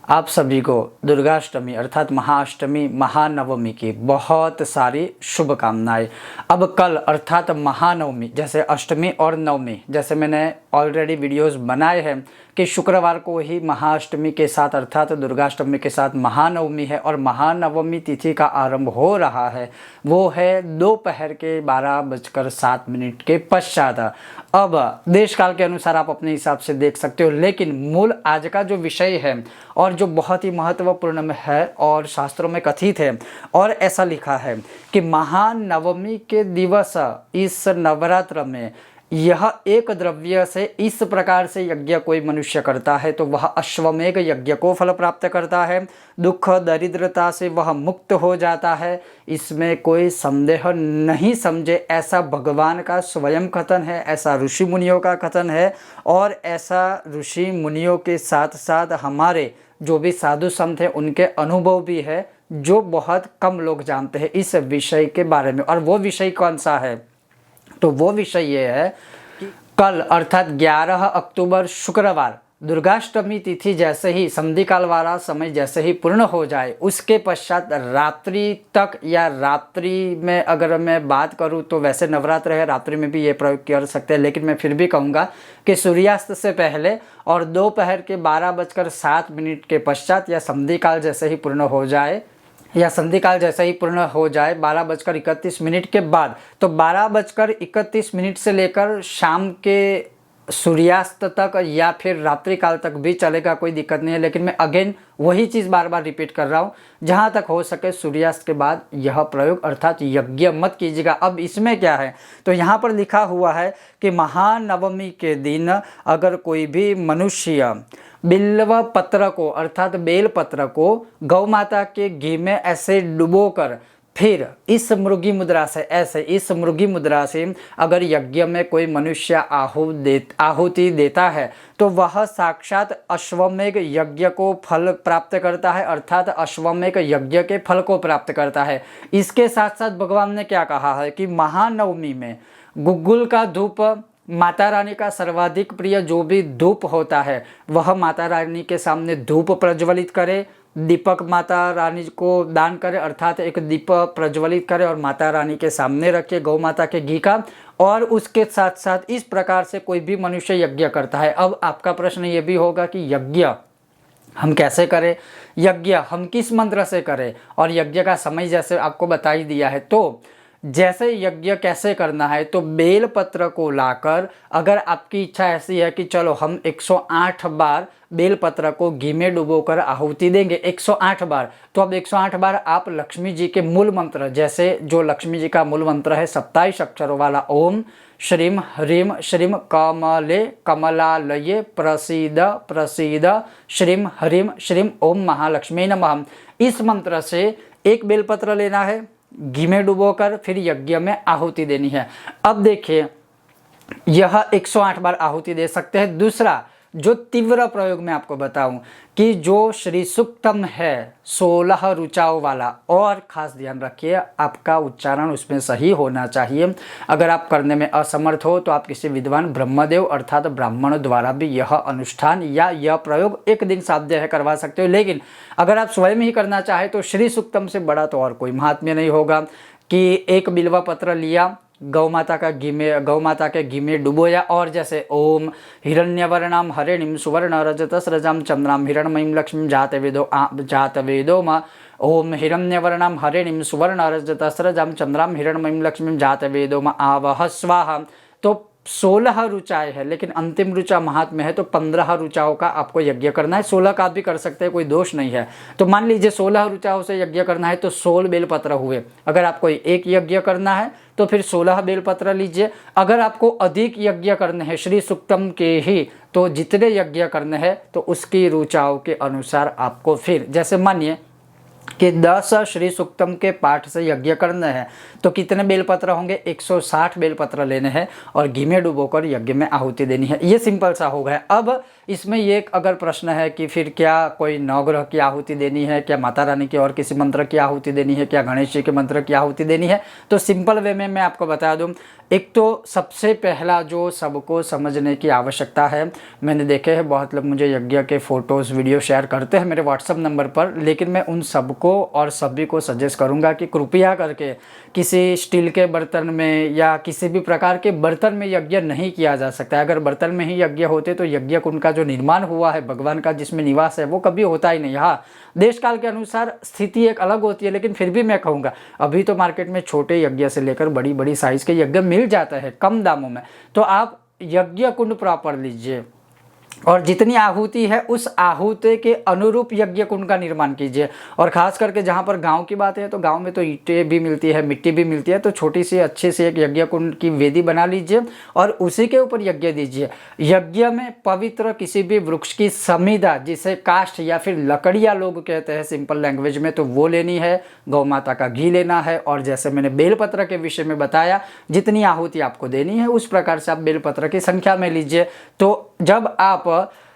आप सभी को दुर्गाष्टमी अर्थात महाअष्टमी महानवमी की बहुत सारी शुभकामनाएं। अब कल अर्थात महानवमी, जैसे अष्टमी और नवमी, जैसे मैंने ऑलरेडी वीडियोस बनाए हैं कि शुक्रवार को ही महाअष्टमी के साथ अर्थात दुर्गाष्टमी के साथ महानवमी है और महानवमी तिथि का आरंभ हो रहा है। वो है दोपहर के 12:07 के पश्चात। अब देश काल के अनुसार आप अपने हिसाब से देख सकते हो, लेकिन मूल आज का जो विषय है और जो बहुत ही महत्वपूर्ण है और शास्त्रों में कथित है और ऐसा लिखा है कि महानवमी के दिवस इस नवरात्र में यह एक द्रव्य से इस प्रकार से यज्ञ कोई मनुष्य करता है तो वह अश्वमेघ यज्ञ को फल प्राप्त करता है, दुख दरिद्रता से वह मुक्त हो जाता है। इसमें कोई संदेह नहीं समझे, ऐसा भगवान का स्वयं कथन है, ऐसा ऋषि मुनियों का कथन है और ऐसा ऋषि मुनियों के साथ साथ हमारे जो भी साधु संत हैं उनके अनुभव भी है, जो बहुत कम लोग जानते हैं इस विषय के बारे में। और वो विषय कौन सा है? तो वो विषय ये है कि कल अर्थात 11 अक्टूबर शुक्रवार दुर्गाष्टमी तिथि जैसे ही संधि काल वाला समय जैसे ही पूर्ण हो जाए, उसके पश्चात रात्रि तक या रात्रि में अगर मैं बात करूं तो वैसे नवरात्र है, रात्रि में भी ये प्रयोग कर सकते हैं, लेकिन मैं फिर भी कहूँगा कि सूर्यास्त से पहले और दोपहर के 12:07 के पश्चात या संधि काल जैसे ही पूर्ण हो जाए या संधि काल जैसा ही पूर्ण हो जाए 12:31 के बाद, तो 12:31 से लेकर शाम के सूर्यास्त तक या फिर रात्रि काल तक भी चलेगा, कोई दिक्कत नहीं है। लेकिन मैं अगेन वही चीज़ बार बार रिपीट कर रहा हूँ, जहाँ तक हो सके सूर्यास्त के बाद यह प्रयोग अर्थात यज्ञ मत कीजिएगा। अब इसमें क्या है, तो यहाँ पर लिखा हुआ है कि महानवमी के दिन अगर कोई भी मनुष्य बिल्व पत्र को अर्थात बेल पत्र को गौ माता के घी में ऐसे डुबोकर फिर इस मृगी मुद्रा से इस मृगी मुद्रा से अगर यज्ञ में कोई मनुष्य आहुति देता है तो वह साक्षात अश्वमेघ यज्ञ को फल प्राप्त करता है, अर्थात अश्वमेघ यज्ञ के फल को प्राप्त करता है। इसके साथ साथ भगवान ने क्या कहा है कि महानवमी में गुग्गुल का धूप, माता रानी का सर्वाधिक प्रिय जो भी धूप होता है वह माता रानी के सामने धूप प्रज्वलित करे, दीपक माता रानी को दान करे अर्थात एक दीप प्रज्वलित करे और माता रानी के सामने रखे गौ माता के घी का। और उसके साथ साथ इस प्रकार से कोई भी मनुष्य यज्ञ करता है। अब आपका प्रश्न ये भी होगा कि यज्ञ हम कैसे करें, यज्ञ हम किस मंत्र से करें, और यज्ञ का समय जैसे आपको बता ही दिया है। तो जैसे यज्ञ कैसे करना है, तो बेल पत्र को लाकर अगर आपकी इच्छा ऐसी है कि चलो हम 108 बार बेल पत्र को घी में डुबोकर आहुति देंगे 108 बार, तो अब 108 बार आप लक्ष्मी जी के मूल मंत्र, जैसे जो लक्ष्मी जी का मूल मंत्र है 27 अक्षरों वाला ओम श्रीम ह्रीम श्रीम कमले कमलालये प्रसीद प्रसीद श्रीम ह्रीम श्रीम ओम महालक्ष्मी नमः, इस मंत्र से एक बेलपत्र लेना है, घी में डुबोकर फिर यज्ञ में आहुति देनी है। अब देखिए यह 108 बार आहुति दे सकते हैं। दूसरा जो तीव्र प्रयोग मैं आपको बताऊं कि जो श्री सूक्तम है 16 ऋचाओं वाला, और खास ध्यान रखिए आपका उच्चारण उसमें सही होना चाहिए। अगर आप करने में असमर्थ हो तो आप किसी विद्वान ब्रह्मदेव अर्थात ब्राह्मणों द्वारा भी यह अनुष्ठान या यह प्रयोग एक दिन साध्य है करवा सकते हो। लेकिन अगर आप स्वयं ही करना चाहे तो श्री सूक्तम से बड़ा तो और कोई महात्म्य नहीं होगा कि एक बिल्वा पत्र लिया, गौ माता के घी में डुबोया और जैसे ओम हिरण्यवर्णाम हरिणीम सुवर्ण रजतस्रजाम चंद्राम हिरणमयीम लक्ष्मी जात वेदो मा, ओम हिरण्यवर्णाम हरिणीम सुवर्ण रजतस्रजाम चंद्राम हिरणमयीम लक्ष्मी जात वेदो मा आवह स्वाहा। तो 16 ऋचाएँ है, लेकिन अंतिम ऋचा महात्म्य है तो 15 ऋचाओं का आपको यज्ञ करना है। 16 का आप भी कर सकते हैं, कोई दोष नहीं है। तो मान लीजिए 16 ऋचाओं से यज्ञ करना है तो 16 बेलपत्र हुए। अगर आपको एक यज्ञ करना है तो फिर 16 बेलपत्र लीजिए। अगर आपको अधिक यज्ञ करने हैं श्री सूक्तम के ही, तो जितने यज्ञ करने हैं तो उसकी ऋचाओं के अनुसार आपको फिर, जैसे मानिए कि 10 श्री सूक्तम के पाठ से यज्ञ करना है तो कितने बेलपत्र होंगे? 160 बेलपत्र लेने हैं और घी में डुबोकर यज्ञ में आहुति देनी है। ये सिंपल सा हो गया। अब इसमें ये अगर प्रश्न है कि फिर क्या कोई नवग्रह की आहुति देनी है, क्या माता रानी के और किसी मंत्र की आहुति देनी है, क्या गणेश जी के मंत्र की आहुति देनी है, तो सिंपल वे में मैं आपको बता दूं। एक तो सबसे पहला जो सबको समझने की आवश्यकता है, मैंने देखे हैं बहुत लोग मुझे यज्ञ के फ़ोटोज़ वीडियो शेयर करते हैं मेरे व्हाट्सअप नंबर पर, लेकिन मैं उन सबको और सभी को सजेस्ट करूंगा कि कृपया करके किसी स्टील के बर्तन में या किसी भी प्रकार के बर्तन में यज्ञ नहीं किया जा सकता है। अगर बर्तन में ही यज्ञ होते तो यज्ञ कुंड का जो निर्माण हुआ है, भगवान का जिसमें निवास है, वो कभी होता ही नहीं। हाँ, देश काल के अनुसार स्थिति एक अलग होती है, लेकिन फिर भी मैं कहूँगा अभी तो मार्केट में छोटे यज्ञ से लेकर बड़ी बड़ी साइज़ के यज्ञ मिल जाता है कम दामों में। तो आप यज्ञ कुंड प्रॉपर लीजिए और जितनी आहुति है उस आहुति के अनुरूप यज्ञ कुंड का निर्माण कीजिए। और ख़ास करके जहाँ पर गांव की बात है तो गांव में तो ईंटें भी मिलती है, मिट्टी भी मिलती है, तो छोटी सी अच्छी सी एक यज्ञ कुंड की वेदी बना लीजिए और उसी के ऊपर यज्ञ दीजिए। यज्ञ में पवित्र किसी भी वृक्ष की समिधा, जिसे काष्ठ या फिर लकड़ियाँ लोग कहते हैं सिंपल लैंग्वेज में, तो वो लेनी है। गौ माता का घी लेना है और जैसे मैंने बेलपत्र के विषय में बताया, जितनी आहुति आपको देनी है उस प्रकार से आप बेलपत्र की संख्या में लीजिए। तो जब आप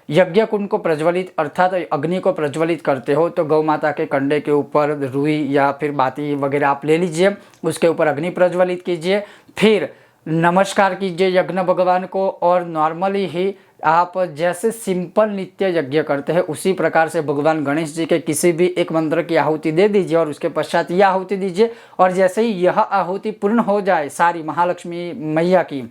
यज्ञ कुंड को प्रज्वलित अर्थात अग्नि को प्रज्वलित करते हो तो गौ माता के कंडे के ऊपर रुई या फिर बाती वगैरह आप ले लीजिए, उसके ऊपर अग्नि प्रज्वलित कीजिए, फिर नमस्कार कीजिए यज्ञ भगवान को। और नॉर्मली ही आप जैसे सिंपल नित्य यज्ञ करते हैं उसी प्रकार से भगवान गणेश जी के किसी भी एक मंत्र की आहुति दे दीजिए और उसके पश्चात यह आहुति दीजिए। और जैसे ही यह आहुति पूर्ण हो जाए सारी महालक्ष्मी मैया की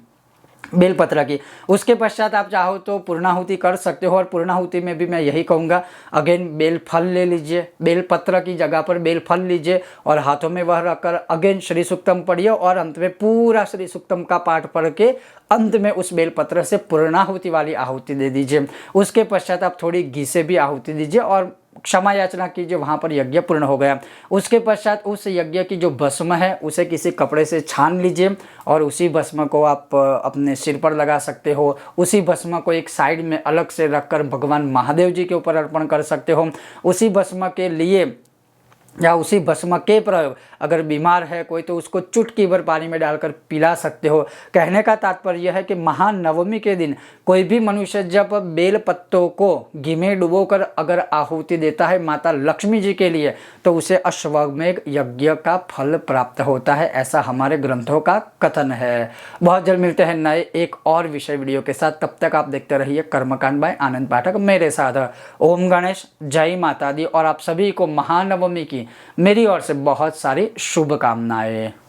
बेलपत्र की, उसके पश्चात आप चाहो तो पूर्णाहुति कर सकते हो। और पूर्णाहुति में भी मैं यही कहूँगा, अगेन बेल फल ले लीजिए, बेलपत्र की जगह पर बेल फल लीजिए और हाथों में वह रखकर अगेन श्री सूक्तम पढ़िए और अंत में पूरा श्री सूक्तम का पाठ पढ़ के अंत में उस बेलपत्र से पूर्णाहुति वाली आहुति दे दीजिए। उसके पश्चात आप थोड़ी घी से भी आहुति दीजिए और क्षमा याचना कीजिए, वहाँ पर यज्ञ पूर्ण हो गया। उसके पश्चात उस यज्ञ की जो भस्म है उसे किसी कपड़े से छान लीजिए और उसी भस्म को आप अपने सिर पर लगा सकते हो। उसी भस्म को एक साइड में अलग से रखकर भगवान महादेव जी के ऊपर अर्पण कर सकते हो। उसी भस्म के लिए या उसी भस्म के प्रयोग, अगर बीमार है कोई तो उसको चुटकी भर पानी में डालकर पिला सकते हो। कहने का तात्पर्य यह है कि महानवमी के दिन कोई भी मनुष्य जब बेल पत्तों को घी में डुबोकर अगर आहुति देता है माता लक्ष्मी जी के लिए तो उसे अश्वमेघ यज्ञ का फल प्राप्त होता है, ऐसा हमारे ग्रंथों का कथन है। बहुत जल्द मिलते हैं नए एक और विषय वीडियो के साथ, तब तक आप देखते रहिए कर्मकांड बाय आनंद पाठक मेरे साथ। ओम गणेश, जय माता दी और आप सभी को महानवमी की मेरी ओर से बहुत सारी शुभकामनाएं।